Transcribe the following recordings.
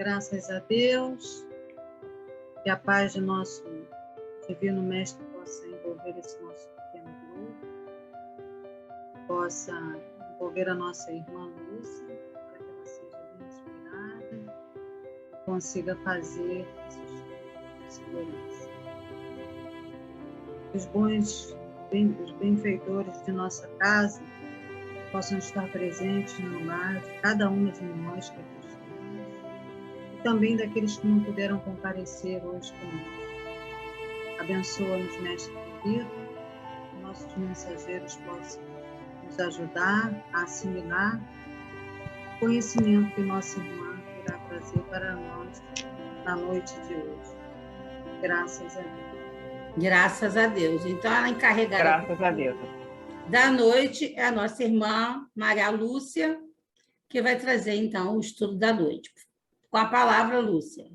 Graças a Deus, que a paz de nosso Divino Mestre possa envolver esse nosso pequeno grupo, possa envolver a nossa irmã Lúcia, para que ela seja bem inspirada e consiga fazer esse estudo com segurança. Os benfeitores de nossa casa possam estar presentes no lar de cada um de nós que aqui estamos, e também daqueles que não puderam comparecer hoje conosco. Abençoa-nos, Mestre querido, que nossos mensageiros possam nos ajudar a assimilar o conhecimento que nossa irmã irá trazer para nós na noite de hoje. Graças a Deus. Graças a Deus. Então, a encarregada Graças a Deus. Da noite é a nossa irmã Maria Lúcia, que vai trazer, então, o estudo da noite. Com a palavra, Lúcia.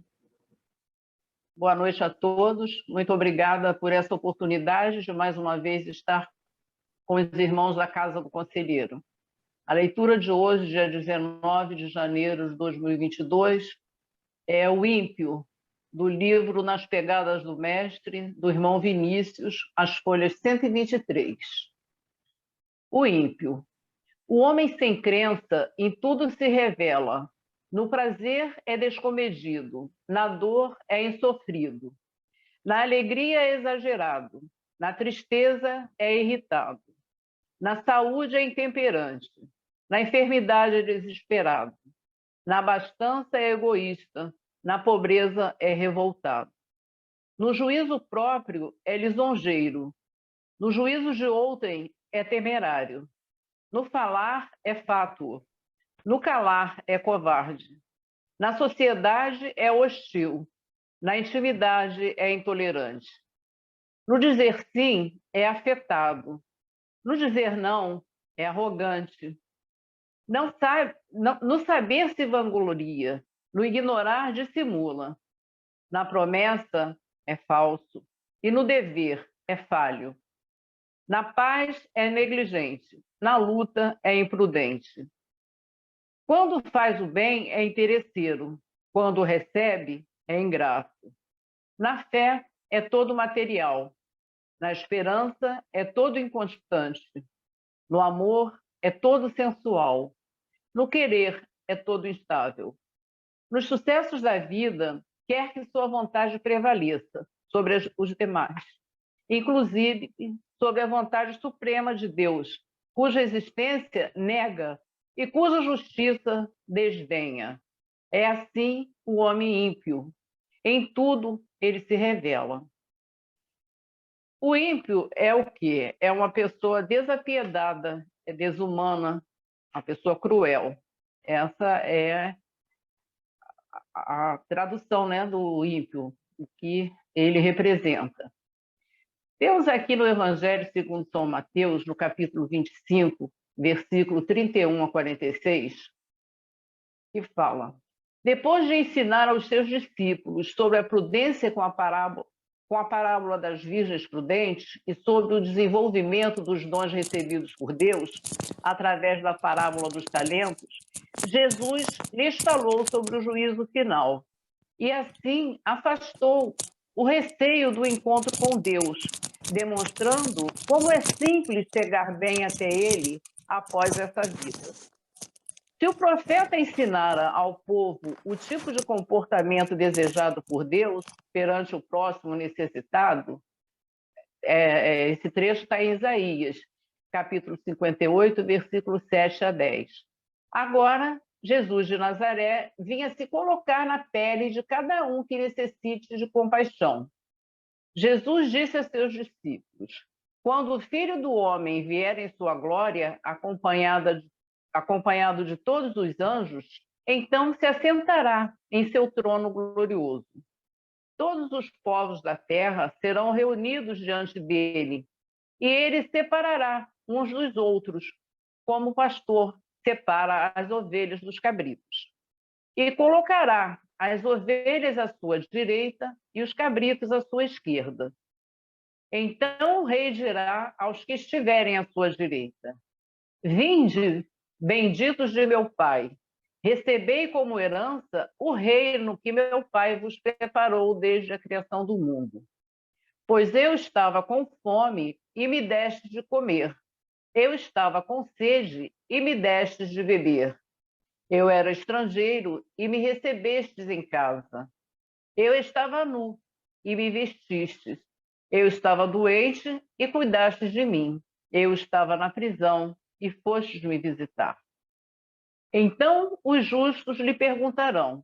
Boa noite a todos. Muito obrigada por essa oportunidade de, mais uma vez, estar com os irmãos da Casa do Conselheiro. A leitura de hoje, dia 19 de janeiro de 2022, é o ímpio, do livro Nas Pegadas do Mestre, do irmão Vinícius, as folhas 123. O ímpio. O homem sem crença em tudo se revela. No prazer é descomedido, na dor é insofrido. Na alegria é exagerado, na tristeza é irritado. Na saúde é intemperante, na enfermidade é desesperado. Na abastança é egoísta, na pobreza é revoltado. No juízo próprio é lisonjeiro, no juízo de outrem é temerário. No falar é fátuo, no calar é covarde. Na sociedade é hostil, na intimidade é intolerante. No dizer sim é afetado, no dizer não é arrogante. No saber se vangloria, no ignorar dissimula. Na promessa é falso e no dever é falho. Na paz é negligente, na luta é imprudente. Quando faz o bem é interesseiro, quando recebe é ingrato. Na fé é todo material, na esperança é todo inconstante, no amor é todo sensual, no querer é todo instável. Nos sucessos da vida, quer que sua vontade prevaleça sobre os demais, inclusive sobre a vontade suprema de Deus, cuja existência nega e cuja justiça desdenha. É assim o homem ímpio. Em tudo ele se revela. O ímpio é o quê? É uma pessoa desapiedada, é desumana, uma pessoa cruel. Essa é a tradução, né, do ímpio, o que ele representa. Temos aqui no Evangelho segundo São Mateus, no capítulo 25, versículo 31 a 46, que fala: depois de ensinar aos seus discípulos sobre a prudência com a parábola das virgens prudentes e sobre o desenvolvimento dos dons recebidos por Deus através da parábola dos talentos, Jesus lhes falou sobre o juízo final e assim afastou o receio do encontro com Deus, demonstrando como é simples chegar bem até Ele após essa vida. Se o profeta ensinara ao povo o tipo de comportamento desejado por Deus perante o próximo necessitado, esse trecho está em Isaías, capítulo 58, versículo 7 a 10. Agora, Jesus de Nazaré vinha se colocar na pele de cada um que necessite de compaixão. Jesus disse a seus discípulos: quando o Filho do Homem vier em sua glória, acompanhado de todos os anjos, então se assentará em seu trono glorioso. Todos os povos da terra serão reunidos diante dele, e ele separará uns dos outros, como o pastor separa as ovelhas dos cabritos. E colocará as ovelhas à sua direita e os cabritos à sua esquerda. Então o rei dirá aos que estiverem à sua direita: vinde, benditos de meu Pai, Recebei como herança o reino que meu pai vos preparou desde a criação do mundo. Pois eu estava com fome e me destes de comer. Eu estava com sede e me destes de beber. Eu era estrangeiro e me recebestes em casa. Eu estava nu e me vestistes. Eu estava doente e cuidastes de mim. Eu estava na prisão e fostes me visitar. Então os justos lhe perguntarão: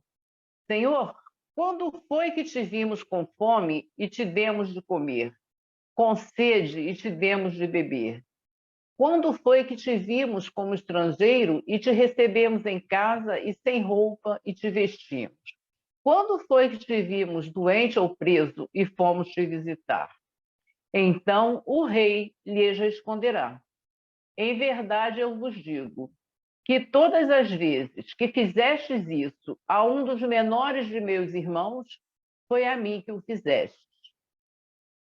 Senhor, quando foi que te vimos com fome e te demos de comer, com sede e te demos de beber? Quando foi que te vimos como estrangeiro e te recebemos em casa e sem roupa e te vestimos? Quando foi que te vimos doente ou preso e fomos te visitar? Então o rei lhes responderá: Em verdade eu vos digo que todas as vezes que fizestes isso a um dos menores de meus irmãos, foi a mim que o fizestes.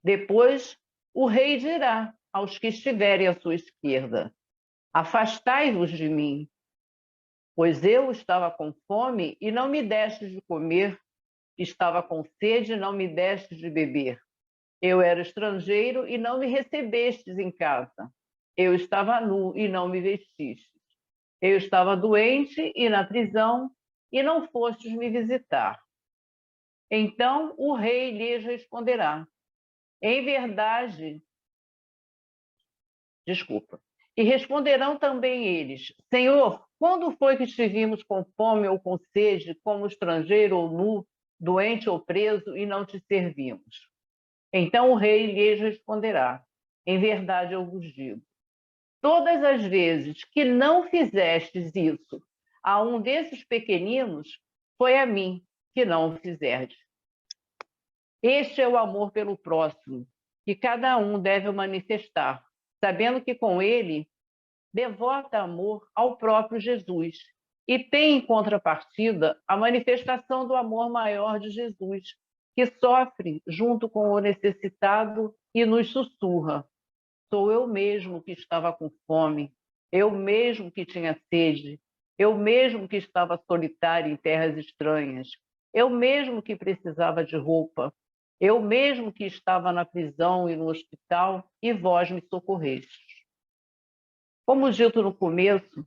Depois o rei dirá aos que estiverem à sua esquerda: Afastai-vos de mim, pois eu estava com fome e não me destes de comer, estava com sede e não me destes de beber. Eu era estrangeiro e não me recebestes em casa. Eu estava nu e não me vestistes. Eu estava doente e na prisão e não fostes me visitar. Então o rei lhes responderá: Em verdade, desculpa. E responderão também eles: Senhor, quando foi que te vimos com fome ou com sede, como estrangeiro ou nu, doente ou preso, e não te servimos? Então o rei lhes responderá: Em verdade eu vos digo, todas as vezes que não fizestes isso a um desses pequeninos, foi a mim que não o fizerdes. Este é o amor pelo próximo, que cada um deve manifestar, sabendo que com ele devota amor ao próprio Jesus e tem em contrapartida a manifestação do amor maior de Jesus, que sofre junto com o necessitado e nos sussurra: Sou eu mesmo que estava com fome, eu mesmo que tinha sede, eu mesmo que estava solitário em terras estranhas, eu mesmo que precisava de roupa, eu mesmo que estava na prisão e no hospital, e vós me socorrestes. Como dito no começo,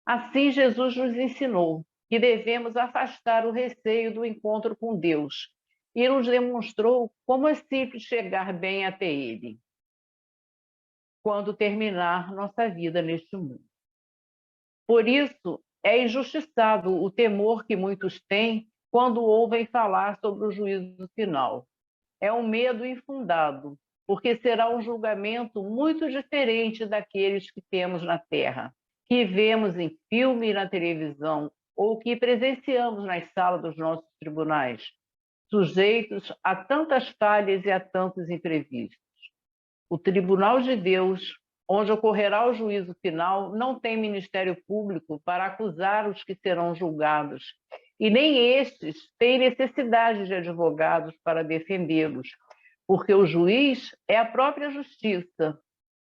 assim Jesus nos ensinou que devemos afastar o receio do encontro com Deus e nos demonstrou como é simples chegar bem até Ele quando terminar nossa vida neste mundo. Por isso, é injustiçado o temor que muitos têm quando ouvem falar sobre o juízo final. É um medo infundado, porque será um julgamento muito diferente daqueles que temos na Terra, que vemos em filme e na televisão, ou que presenciamos nas salas dos nossos tribunais, sujeitos a tantas falhas e a tantos imprevistos. O tribunal de Deus, onde ocorrerá o juízo final, não tem ministério público para acusar os que serão julgados, e nem estes têm necessidade de advogados para defendê-los, porque o juiz é a própria justiça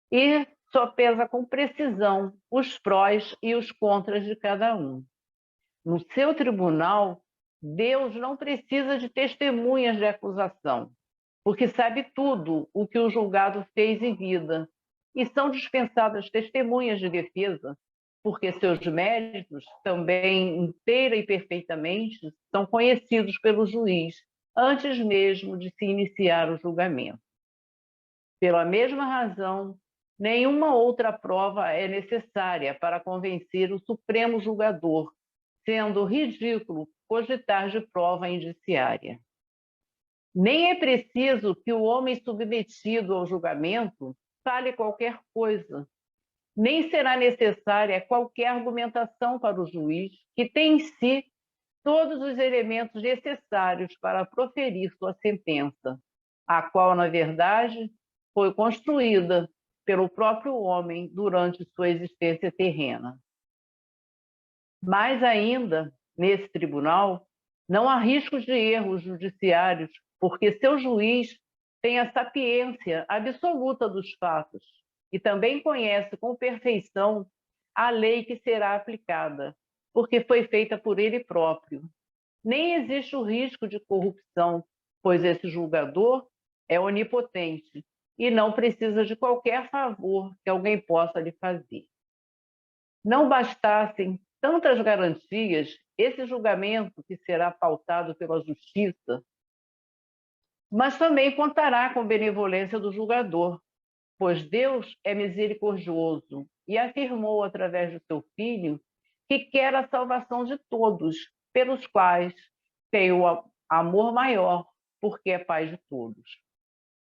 e só pesa com precisão os prós e os contras de cada um. No seu tribunal, Deus não precisa de testemunhas de acusação, porque sabe tudo o que o julgado fez em vida, e são dispensadas testemunhas de defesa, porque seus méritos, também inteira e perfeitamente, são conhecidos pelo juiz, antes mesmo de se iniciar o julgamento. Pela mesma razão, nenhuma outra prova é necessária para convencer o Supremo Julgador, sendo ridículo cogitar de prova indiciária. Nem é preciso que o homem submetido ao julgamento fale qualquer coisa. Nem será necessária qualquer argumentação para o juiz, que tem em si todos os elementos necessários para proferir sua sentença, a qual, na verdade, foi construída pelo próprio homem durante sua existência terrena. Mais ainda, nesse tribunal, não há riscos de erros judiciários, porque seu juiz tem a sapiência absoluta dos fatos e também conhece com perfeição a lei que será aplicada, porque foi feita por ele próprio. Nem existe o risco de corrupção, pois esse julgador é onipotente e não precisa de qualquer favor que alguém possa lhe fazer. Não bastassem tantas garantias, esse julgamento, que será pautado pela justiça, mas também contará com a benevolência do julgador, pois Deus é misericordioso e afirmou através do seu Filho que quer a salvação de todos, pelos quais tem o amor maior, porque é Pai de todos.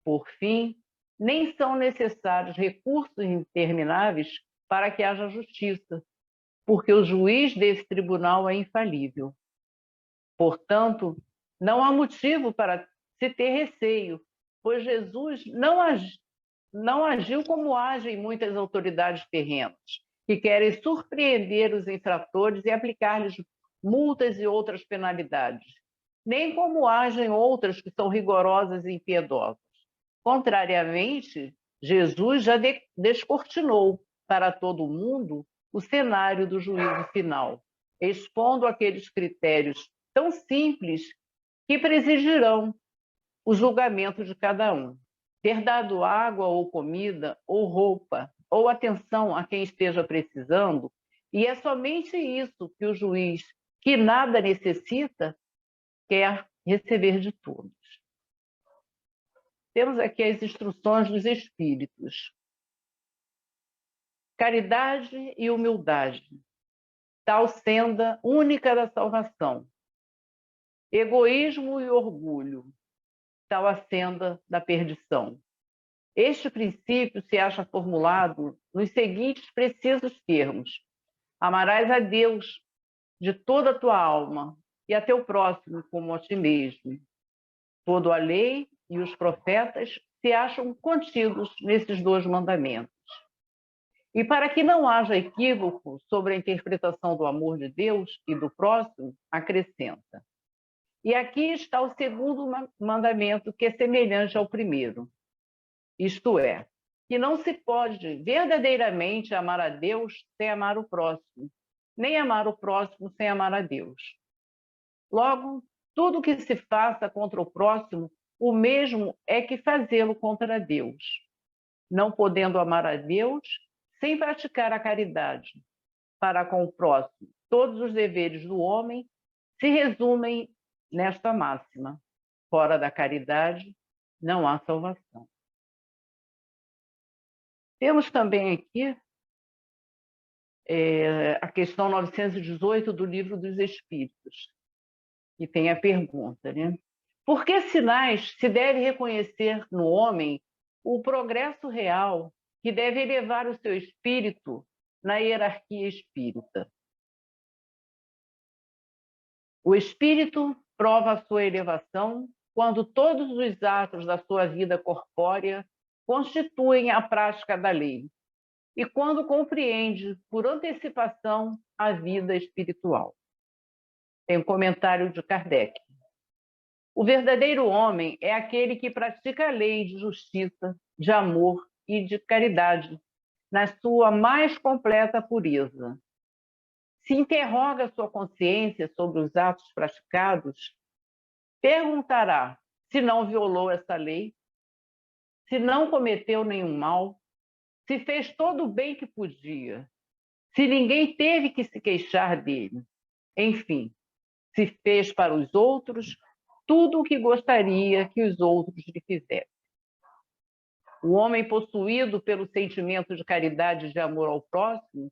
Por fim, nem são necessários recursos intermináveis para que haja justiça, porque o juiz desse tribunal é infalível. Portanto, não há motivo para se ter receio, pois Jesus não agiu como agem muitas autoridades terrenas, que querem surpreender os infratores e aplicar-lhes multas e outras penalidades, nem como agem outras que são rigorosas e impiedosas. Contrariamente, Jesus já descortinou para todo mundo o cenário do juízo final, expondo aqueles critérios tão simples que presidirão o julgamento de cada um. Ter dado água ou comida, ou roupa, ou atenção a quem esteja precisando, e é somente isso que o juiz, que nada necessita, quer receber de todos. Temos aqui as instruções dos Espíritos. Caridade e humildade, tal senda única da salvação. Egoísmo e orgulho, tal a senda da perdição. Este princípio se acha formulado nos seguintes precisos termos: amarás a Deus de toda a tua alma e a teu próximo como a ti mesmo. Toda a lei e os profetas se acham contidos nesses dois mandamentos. E para que não haja equívoco sobre a interpretação do amor de Deus e do próximo, acrescenta: e aqui está o segundo mandamento, que é semelhante ao primeiro. Isto é, que não se pode verdadeiramente amar a Deus sem amar o próximo, nem amar o próximo sem amar a Deus. Logo, tudo que se faça contra o próximo, o mesmo é que fazê-lo contra Deus. Não podendo amar a Deus sem praticar a caridade para com o próximo, todos os deveres do homem se resumem nesta máxima: fora da caridade não há salvação. Temos também aqui a questão 918 do Livro dos Espíritos, que tem a pergunta, né? Por que sinais se deve reconhecer no homem o progresso real que deve elevar o seu espírito na hierarquia espírita? O espírito prova a sua elevação quando todos os atos da sua vida corpórea constituem a prática da lei e quando compreende, por antecipação, a vida espiritual. Tem um comentário de Kardec. O verdadeiro homem é aquele que pratica a lei de justiça, de amor e de caridade, na sua mais completa pureza. Se interroga sua consciência sobre os atos praticados, perguntará se não violou essa lei, se não cometeu nenhum mal, se fez todo o bem que podia, se ninguém teve que se queixar dele. Enfim, se fez para os outros tudo o que gostaria que os outros lhe fizessem. O homem possuído pelo sentimento de caridade e de amor ao próximo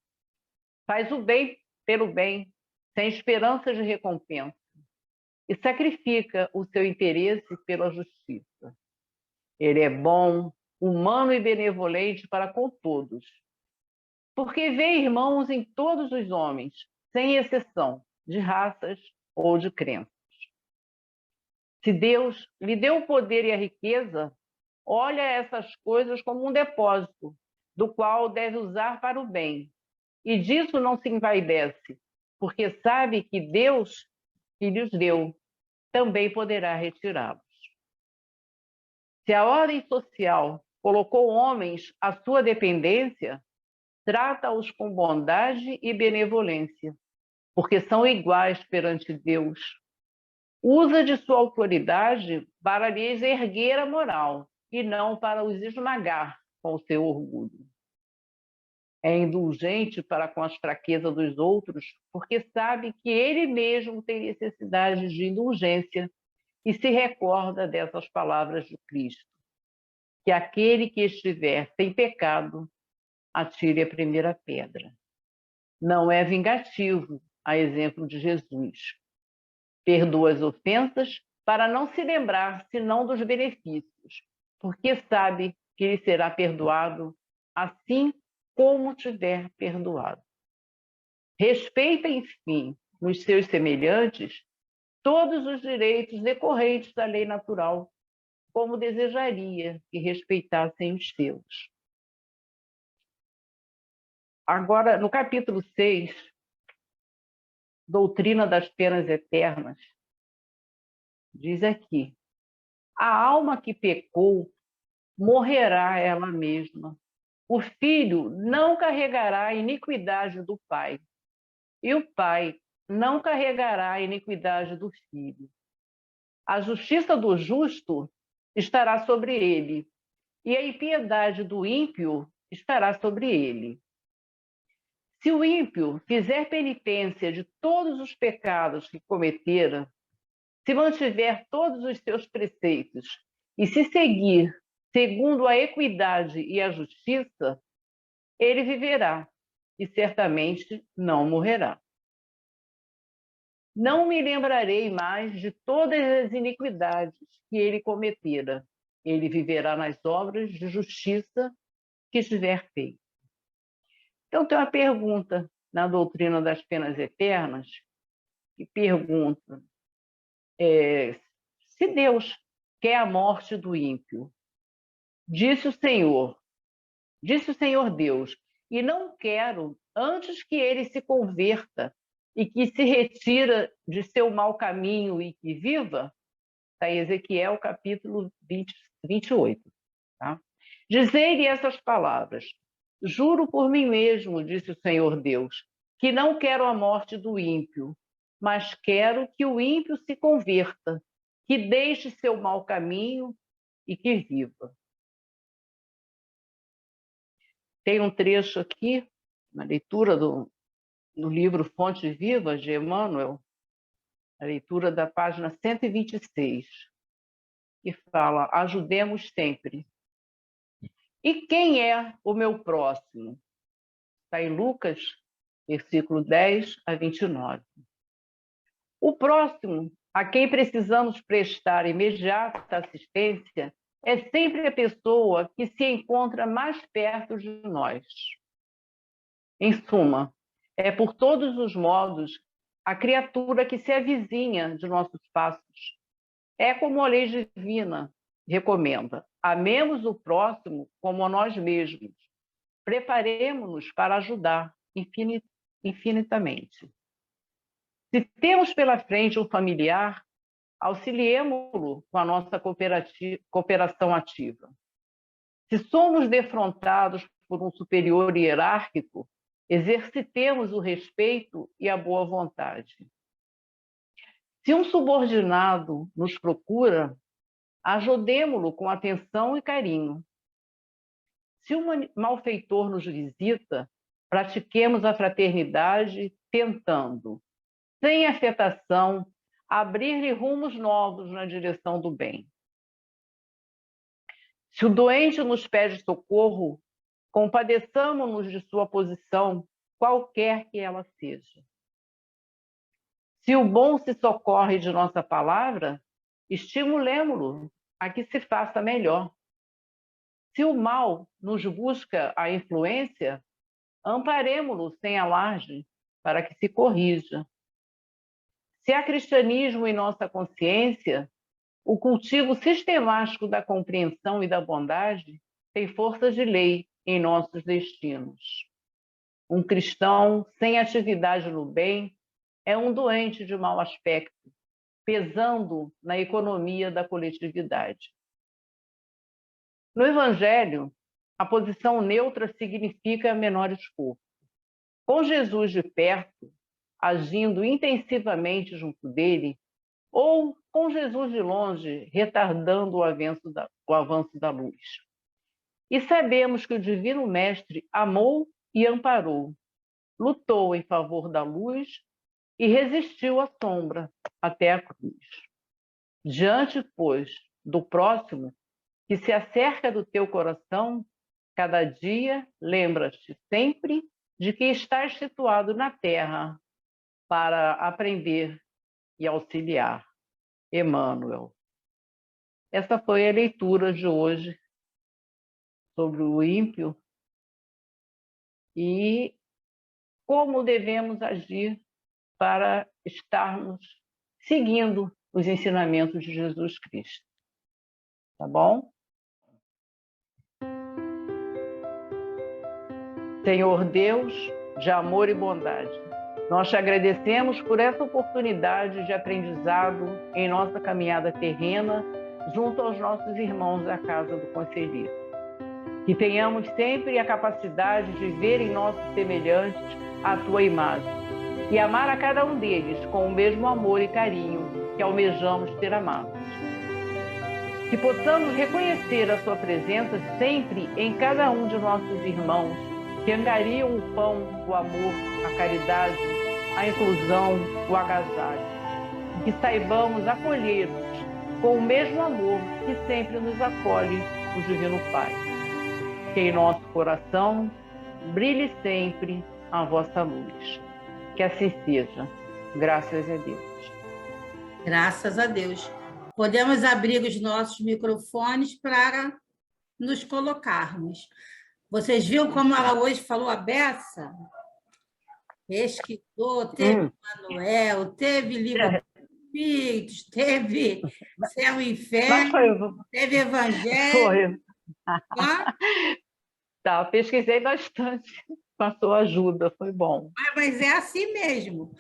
faz o bem pelo bem, sem esperança de recompensa, e sacrifica o seu interesse pela justiça. Ele é bom, humano e benevolente para com todos, porque vê irmãos em todos os homens, sem exceção, de raças ou de crenças. Se Deus lhe deu o poder e a riqueza, olha essas coisas como um depósito, do qual deve usar para o bem, e disso não se envaidece, porque sabe que Deus, que lhes deu, também poderá retirá-los. Se a ordem social colocou homens à sua dependência, trata-os com bondade e benevolência, porque são iguais perante Deus. Usa de sua autoridade para lhes erguer a moral e não para os esmagar com o seu orgulho. É indulgente para com as fraquezas dos outros, porque sabe que ele mesmo tem necessidade de indulgência e se recorda dessas palavras de Cristo, que aquele que estiver sem pecado, atire a primeira pedra. Não é vingativo, a exemplo de Jesus. Perdoa as ofensas para não se lembrar senão dos benefícios, porque sabe que lhe será perdoado assim como tiver perdoado. Respeita, enfim, nos seus semelhantes todos os direitos decorrentes da lei natural, como desejaria que respeitassem os seus. Agora, no capítulo 6, Doutrina das Penas Eternas, diz aqui: a alma que pecou morrerá ela mesma. O filho não carregará a iniquidade do pai, e o pai não carregará a iniquidade do filho. A justiça do justo estará sobre ele, e a impiedade do ímpio estará sobre ele. Se o ímpio fizer penitência de todos os pecados que cometera, se mantiver todos os seus preceitos e se seguir segundo a equidade e a justiça, ele viverá e certamente não morrerá. Não me lembrarei mais de todas as iniquidades que ele cometera. Ele viverá nas obras de justiça que estiver feito. Então, tem uma pergunta na doutrina das penas eternas, que pergunta se Deus quer a morte do ímpio. Disse o Senhor Deus, e não quero antes que ele se converta e que se retira de seu mau caminho e que viva. Está em Ezequiel, capítulo 28. Tá? Dizei-lhe essas palavras: juro por mim mesmo, disse o Senhor Deus, que não quero a morte do ímpio, mas quero que o ímpio se converta, que deixe seu mau caminho e que viva. Tem um trecho aqui, na leitura do livro Fonte Viva, de Emmanuel, a leitura da página 126, que fala: ajudemos sempre. E quem é o meu próximo? Está em Lucas, versículo 10 a 29. O próximo a quem precisamos prestar imediata assistência é sempre a pessoa que se encontra mais perto de nós. Em suma, é por todos os modos a criatura que se avizinha de nossos passos. É como a lei divina recomenda: amemos o próximo como a nós mesmos. Preparemo-nos para ajudar infinitamente. Se temos pela frente um familiar, auxiliemo-lo com a nossa cooperação ativa. Se somos defrontados por um superior hierárquico, exercitemos o respeito e a boa vontade. Se um subordinado nos procura, ajudemo-lo com atenção e carinho. Se um malfeitor nos visita, pratiquemos a fraternidade, tentando, sem afetação, abrir-lhe rumos novos na direção do bem. Se o doente nos pede socorro, compadeçamo-nos de sua posição, qualquer que ela seja. Se o bom se socorre de nossa palavra, estimulemo-lo a que se faça melhor. Se o mal nos busca a influência, amparemo-lo sem alarde para que se corrija. Se há cristianismo em nossa consciência, o cultivo sistemático da compreensão e da bondade tem força de lei em nossos destinos. Um cristão sem atividade no bem é um doente de mau aspecto, pesando na economia da coletividade. No Evangelho, a posição neutra significa menor esforço. Com Jesus de perto, agindo intensivamente junto dele, ou com Jesus de longe, retardando o avanço da luz. E sabemos que o Divino Mestre amou e amparou, lutou em favor da luz e resistiu à sombra até a cruz. Diante, pois, do próximo que se acerca do teu coração, cada dia lembra-te sempre de que estás situado na terra para aprender e auxiliar. Emmanuel. Essa foi a leitura de hoje sobre o ímpio e como devemos agir para estarmos seguindo os ensinamentos de Jesus Cristo. Tá bom? Senhor Deus, de amor e bondade, nós te agradecemos por essa oportunidade de aprendizado em nossa caminhada terrena junto aos nossos irmãos da Casa do Conselheiro. Que tenhamos sempre a capacidade de ver em nossos semelhantes a tua imagem e amar a cada um deles com o mesmo amor e carinho que almejamos ter amado. Que possamos reconhecer a sua presença sempre em cada um de nossos irmãos que angariam o pão, o amor, a caridade, a inclusão, o agasalho. Que saibamos acolhê-los com o mesmo amor que sempre nos acolhe o Divino Pai. Que em nosso coração brilhe sempre a vossa luz. Que assim seja. Graças a Deus. Graças a Deus. Podemos abrir os nossos microfones para nos colocarmos. Vocês viram como ela hoje falou a beça? Pesquisou, teve Manuel, teve livro dos Espíritos, teve Céu e Inferno, teve Evangelho. Foi. Tá, pesquisei bastante com a sua ajuda, foi bom. Mas é assim mesmo.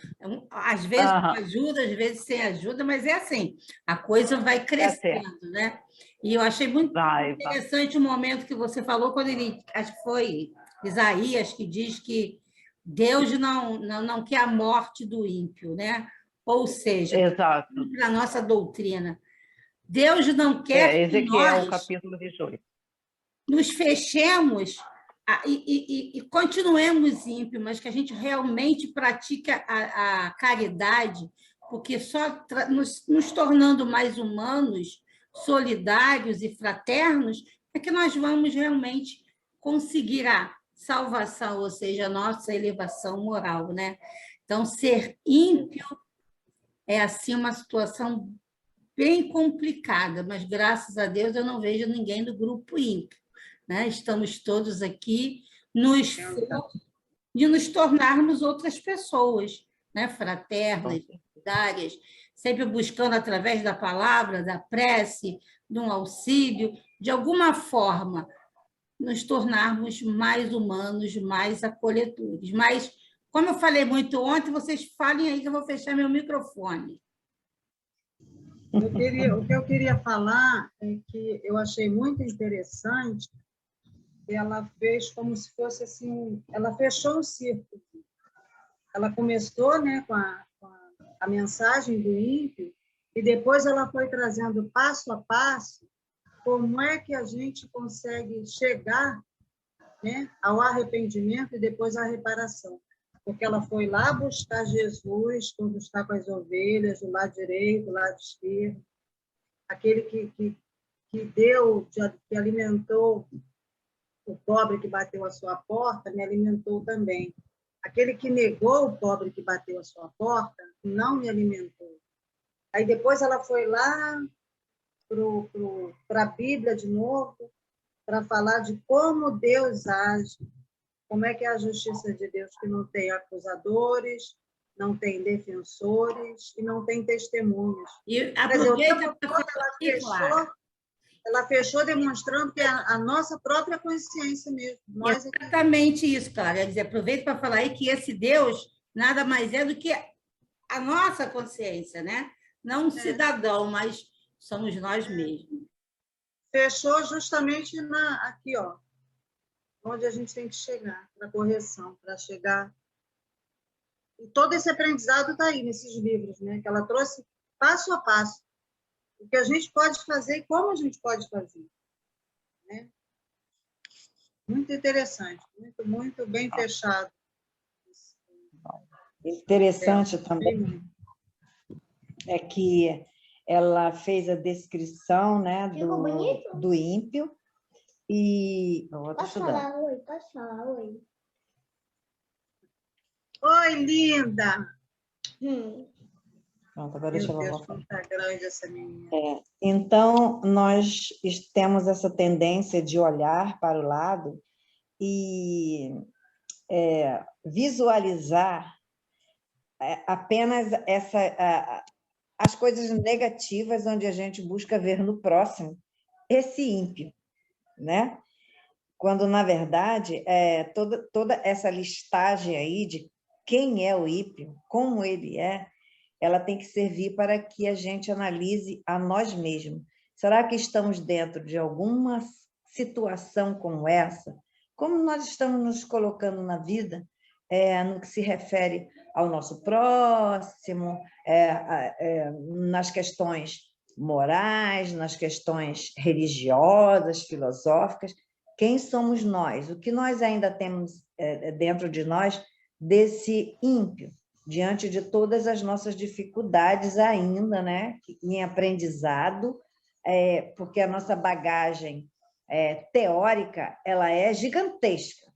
Às vezes com ajuda, às vezes sem ajuda, mas é assim. A coisa vai crescendo, né? E eu achei muito interessante o momento que você falou, quando ele, acho que foi Isaías, que diz que Deus não quer a morte do ímpio, né? Ou seja, para a nossa doutrina, Deus não quer que Ezequiel, nós capítulo 18. nos fechemos e continuemos ímpios, mas que a gente realmente pratique a caridade, porque só nos tornando mais humanos, solidários e fraternos, é que nós vamos realmente conseguir a salvação, ou seja, a nossa elevação moral, né? Então, ser ímpio é, assim, uma situação bem complicada, mas, graças a Deus, eu não vejo ninguém do grupo ímpio, né? Estamos todos aqui no esforço de nos tornarmos outras pessoas, né? Fraternas, solidárias, sempre buscando, através da palavra, da prece, de um auxílio, de alguma forma, nos tornarmos mais humanos, mais acolhedores. Mas, como eu falei muito ontem, vocês falem aí que eu vou fechar meu microfone. O que eu queria falar é que eu achei muito interessante que ela fez como se fosse assim, ela fechou o círculo. Ela começou, né, com a mensagem do ímpio e depois ela foi trazendo passo a passo como é que a gente consegue chegar, né, ao arrependimento e depois à reparação. Porque ela foi lá buscar Jesus, quando está com as ovelhas, do lado direito, do lado esquerdo, aquele que deu, que alimentou o pobre que bateu à sua porta, me alimentou também. Aquele que negou o pobre que bateu à sua porta, não me alimentou. Aí depois ela foi lá para a Bíblia de novo, para falar de como Deus age, como é que é a justiça de Deus, que não tem acusadores, não tem defensores e não tem testemunhas. E aproveita para ela fechou demonstrando que é a nossa própria consciência mesmo. Exatamente isso, Clara. Quer dizer, aproveita para falar aí que esse Deus nada mais é do que a nossa consciência, né? Não um cidadão, mas somos nós mesmos. Fechou justamente aqui, ó, onde a gente tem que chegar, para correção, para chegar E todo esse aprendizado está aí nesses livros, né? Que ela trouxe passo a passo. O que a gente pode fazer e como a gente pode fazer. Né? Muito interessante, muito, muito bem fechado. Interessante também é que ela fez a descrição, né, do ímpio e... Posso falar oi? Posso falar oi? Oi, linda! Pronto, agora deixa eu Deus, como tá grande essa menina. Então, nós temos essa tendência de olhar para o lado e visualizar apenas as coisas negativas, onde a gente busca ver no próximo esse ímpio, né? Quando, na verdade, toda essa listagem aí de quem é o ímpio, como ele é, ela tem que servir para que a gente analise a nós mesmos. Será que estamos dentro de alguma situação como essa? Como nós estamos nos colocando na vida, no que se refere ao nosso próximo, nas questões morais, nas questões religiosas, filosóficas? Quem somos nós? O que nós ainda temos dentro de nós desse ímpio, diante de todas as nossas dificuldades ainda, né, em aprendizado, porque a nossa bagagem teórica ela é gigantesca.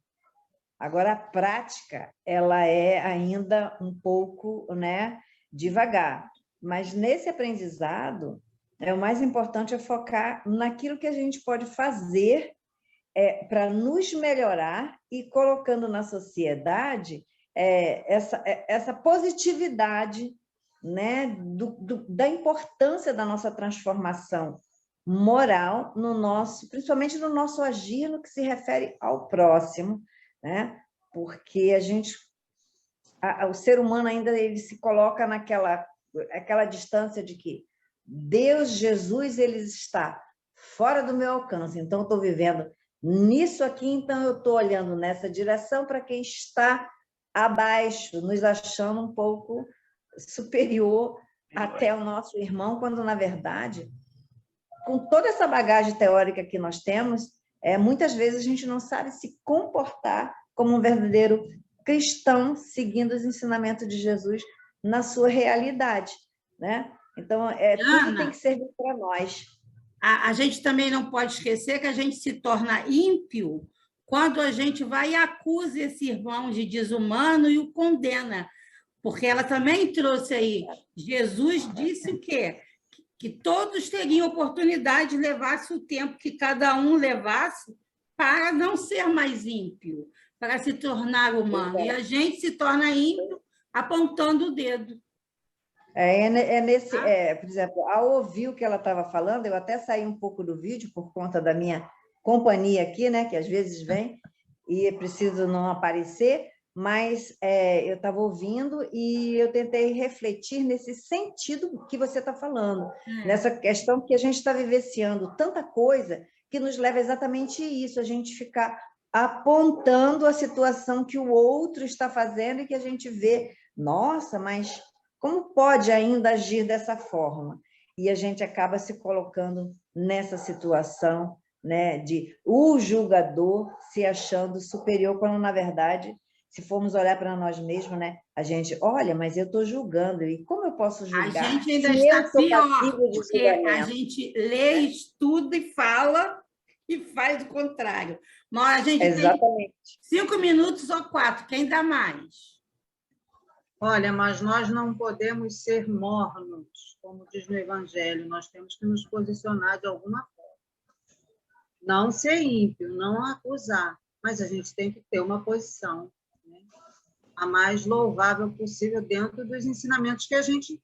Agora, a prática ela é ainda um pouco, né, devagar. Mas nesse aprendizado, o mais importante é focar naquilo que a gente pode fazer para nos melhorar e colocando na sociedade essa positividade, né, da importância da nossa transformação moral, principalmente no nosso agir, no que se refere ao próximo, né? Porque o ser humano ainda ele se coloca aquela distância de que Deus, Jesus, ele está fora do meu alcance, então eu estou vivendo nisso aqui, então eu estou olhando nessa direção para quem está abaixo, nos achando um pouco superior até o nosso irmão, quando, na verdade, com toda essa bagagem teórica que nós temos, muitas vezes a gente não sabe se comportar como um verdadeiro cristão, seguindo os ensinamentos de Jesus na sua realidade, né? Então, tudo tem que servir para nós. A gente também não pode esquecer que a gente se torna ímpio quando a gente vai e acusa esse irmão de desumano e o condena, porque ela também trouxe aí, Jesus disse o quê? Que todos teriam oportunidade de levar-se o tempo que cada um levasse para não ser mais ímpio, para se tornar humano. E a gente se torna ímpio apontando o dedo. Por exemplo, ao ouvir o que ela estava falando, eu até saí um pouco do vídeo por conta da minha companhia aqui, né, que às vezes vem e preciso não aparecer, mas eu estava ouvindo e eu tentei refletir nesse sentido que você está falando, nessa questão que a gente está vivenciando tanta coisa que nos leva exatamente isso, a gente ficar apontando a situação que o outro está fazendo e que a gente vê, nossa, mas como pode ainda agir dessa forma? E a gente acaba se colocando nessa situação, né, de o julgador se achando superior, quando, na verdade, se formos olhar para nós mesmos, né, a gente, olha, mas eu estou julgando, e como eu posso julgar? A gente ainda está pior, porque a gente lê, estuda e fala e faz o contrário. Mas a gente Exatamente. Tem 5 minutos ou 4, quem dá mais? Olha, mas nós não podemos ser mornos, como diz no Evangelho, nós temos que nos posicionar de alguma forma. Não ser ímpio, não acusar, mas a gente tem que ter uma posição, né, a mais louvável possível dentro dos ensinamentos que a gente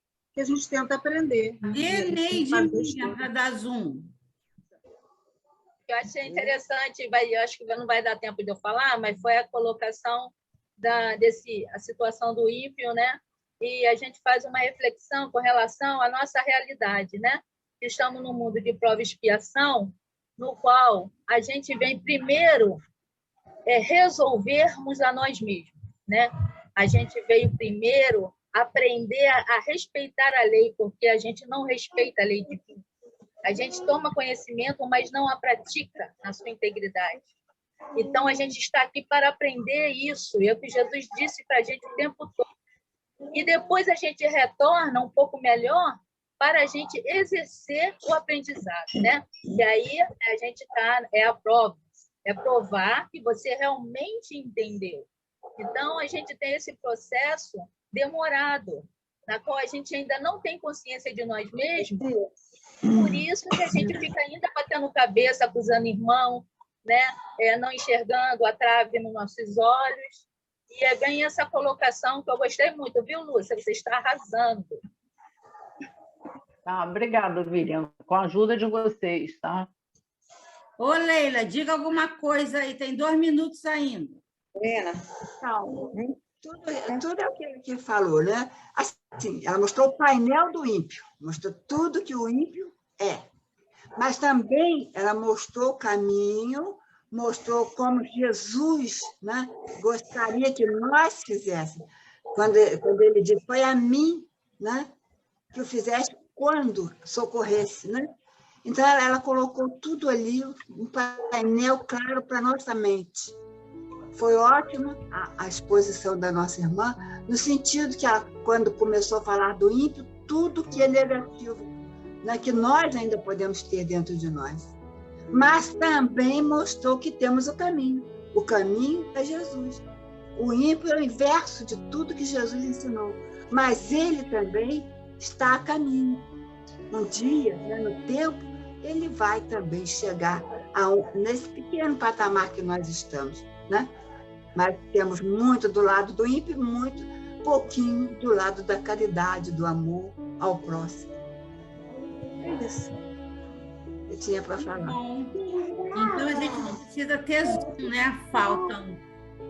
tenta aprender. Né? Eneide para dar zoom. Eu achei interessante, eu acho que não vai dar tempo de eu falar, mas foi a colocação a situação do ímpio, né? E a gente faz uma reflexão com relação à nossa realidade, né? Estamos num mundo de prova e expiação, no qual a gente vem primeiro resolvermos a nós mesmos, né? a gente veio primeiro aprender a respeitar a lei, porque a gente não respeita a lei divina. A gente toma conhecimento, mas não a pratica na sua integridade. Então, a gente está aqui para aprender isso, e é o que Jesus disse para a gente o tempo todo. E depois a gente retorna um pouco melhor para a gente exercer o aprendizado, né? E aí a gente é a prova, é provar que você realmente entendeu. Então, a gente tem esse processo demorado, na qual a gente ainda não tem consciência de nós mesmos, por isso que a gente fica ainda batendo cabeça, acusando irmão, né? Não enxergando a trave nos nossos olhos. E é bem essa colocação que eu gostei muito, viu, Lúcia? Você está arrasando. Tá, obrigada, William, com a ajuda de vocês, tá? Ô, Leila, diga alguma coisa aí, tem 2 minutos ainda. Helena, Então, tudo é o que ele falou, né? Assim, ela mostrou o painel do ímpio, mostrou tudo que o ímpio é. Mas também ela mostrou o caminho, mostrou como Jesus, né, gostaria que nós fizéssemos. Quando ele disse, foi a mim, né, que o fizeste quando socorresse, né? Então, ela colocou tudo ali, um painel claro para a nossa mente. Foi ótima a exposição da nossa irmã, no sentido que ela, quando começou a falar do ímpio, tudo que é negativo, né, que nós ainda podemos ter dentro de nós. Mas também mostrou que temos o caminho. O caminho é Jesus. O ímpio é o inverso de tudo que Jesus ensinou. Mas ele também está a caminho. Um dia, né, no tempo, ele vai também chegar nesse pequeno patamar que nós estamos, né? Mas temos muito do lado do ímpio, muito pouquinho do lado da caridade, do amor ao próximo. É isso. Eu tinha para falar. Bom, então a gente não precisa ter Zoom, né? Faltam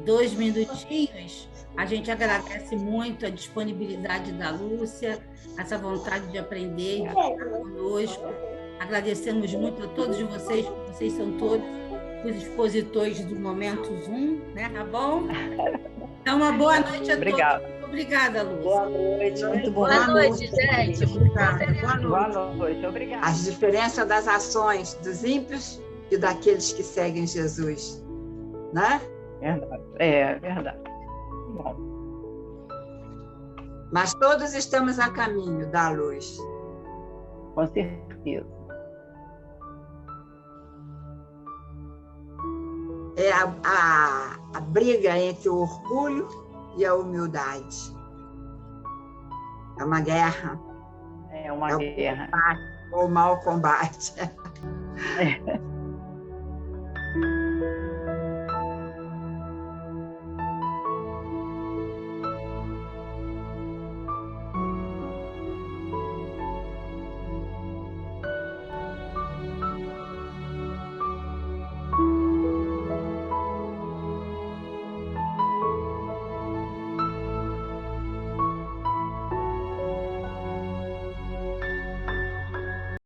2 minutinhos. A gente agradece muito a disponibilidade da Lúcia, essa vontade de aprender, de estar conosco. Agradecemos muito a todos vocês, porque vocês são todos os expositores do Momento Zoom, né? Tá bom? Então, uma boa noite a Obrigada. todos. Obrigada, Lúcia. boa noite, muito bom. Boa noite, gente. Boa noite, obrigada. As diferenças das ações dos ímpios e daqueles que seguem Jesus, né? Verdade. É verdade. Bom. Mas todos estamos a caminho da luz. Com certeza. É a briga entre o orgulho e a humildade. É uma guerra. É uma guerra. O mau combate. É.